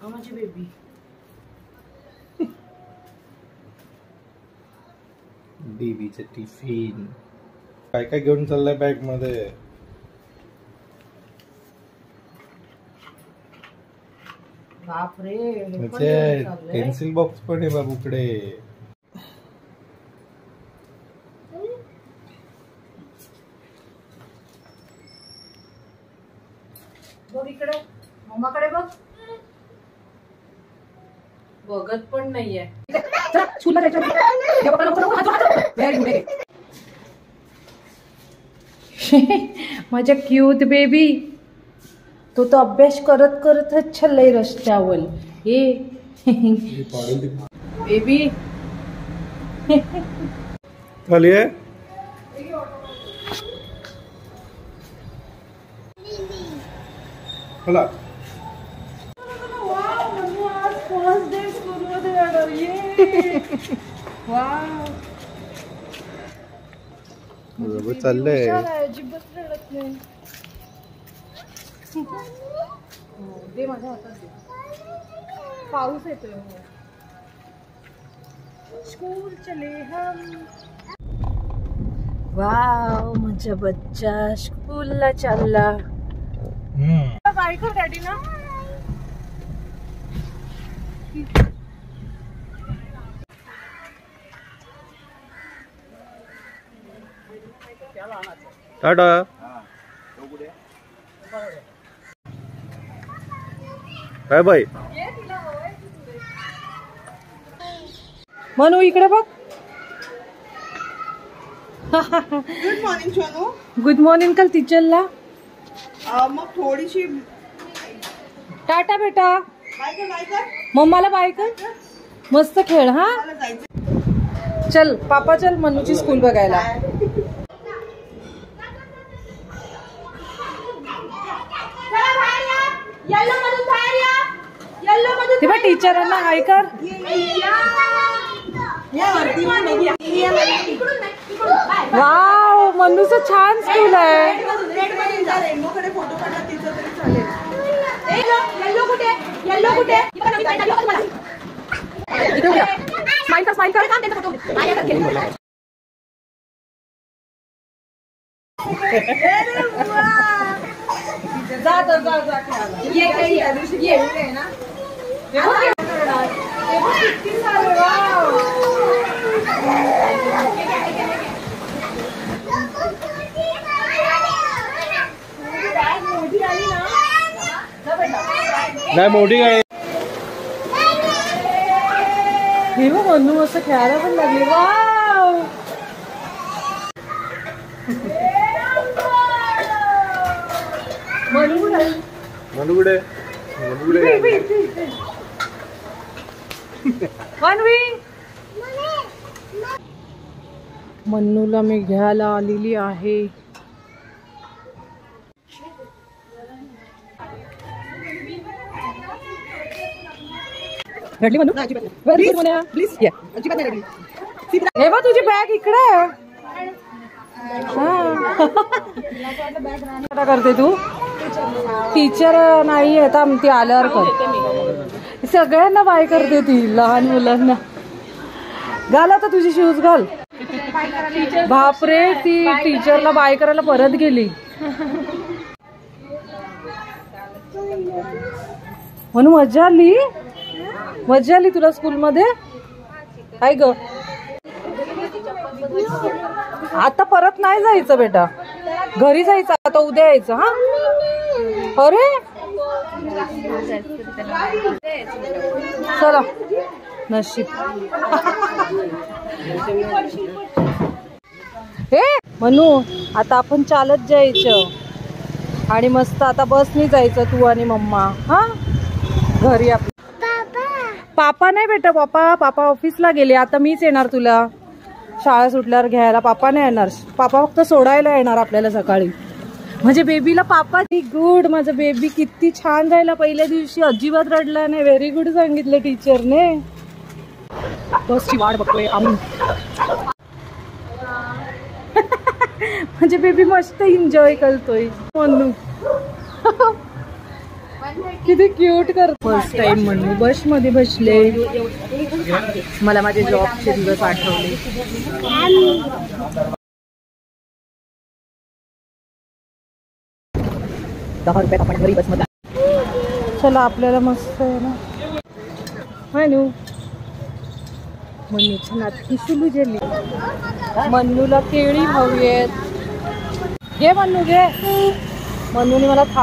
माझी baby बेबीचं tiffin काय काय घेऊन चाललाय बॅग मध्ये? बापरे, पेन्सिल बॉक्स पण आहे बाबूकडे. बघ इकडे, मम्माकडे बघ. बघत पण नाहीये. माझ्या क्यूट बेबी, तो तो अभ्यास करत करतच छल्लय रस्त्यावर. ये बेबी खाली आहे. चला चाललंय. दे माझ्या हातात दे. पाऊस येतोय. स्कूल चले हम. वाव, माझा बच्चा स्कूलला चालला. बाय कर डॅडी ना. टाटा. Bye bye. मनू इकडे बघ. Good morning Sonu. Good morning कल टीचरला. मग थोडीशी टाटा बेटा. बाय कर. मम्माला बाय कर. मस्त खेळ. हा मला जायचं. चल पापा, चल मनूची स्कूल बघायला. तेव्हा टीचरांना हाय कर. वाव, मनूचं छान स्कूल आहे. फोटो काढला तिचा तरी चालेल. स्माइल कर. नाही मोठी काय हे बघ, मनू असं खेळायला पण लागले. वाव, मनूकडे मनूला मी घ्यायला आलेली आहे. रडली मनू? प्लीज हे बघ, तुझी बॅग इकडे. काय करते तू? टीचर नाही आता, ती आल्यावर कर. सगळ्यांना बाय करते ती, लहान मुलांना. घाल आता तुझी शूज घाल. बापरे, ती टीचरला बाय करायला परत गेली. म्हणून मजा आली तुला स्कूल मध्ये? काय ग, आता परत नाही जायचं बेटा, घरी जायचं आता, उद्या यायचं. हा, अरे चला, नशीब. हे मनू, आता आपण चालत जायचं आणि मस्त आता बसनी जायचं, तू आणि मम्मा. हा, घरी. आपलं पापा नाही बेटा, पापा ऑफिसला गेले. आता मीच येणार तुला शाळा सुटल्यावर घ्यायला. पापा नाही येणार, पापा फक्त सोडायला येणार आपल्याला सकाळी. म्हणजे बेबीला पापा. गुड, माझं बेबी किती छान राहिला पहिल्या दिवशी, अजिबात रडला नाही. व्हेरी गुड सांगितलं टीचरने. बसची वाट बघतोय आम्ही. म्हणजे बेबी मस्त एन्जॉय करतोय. म्हणून किती क्यूट कर. फर्स्ट टाइम म्हणून बस मध्ये बसले. मला माझे जॉबचे दिवस आठवले. ₹10 आपण घरी बस मध्ये. चला आपल्याला मस्त आहे ना. मनू मन्नूची नाटकी सुलू गेली. मन्नूला केळी हवी आहेत. घे मन्नू घे. मन्नूने मला थांब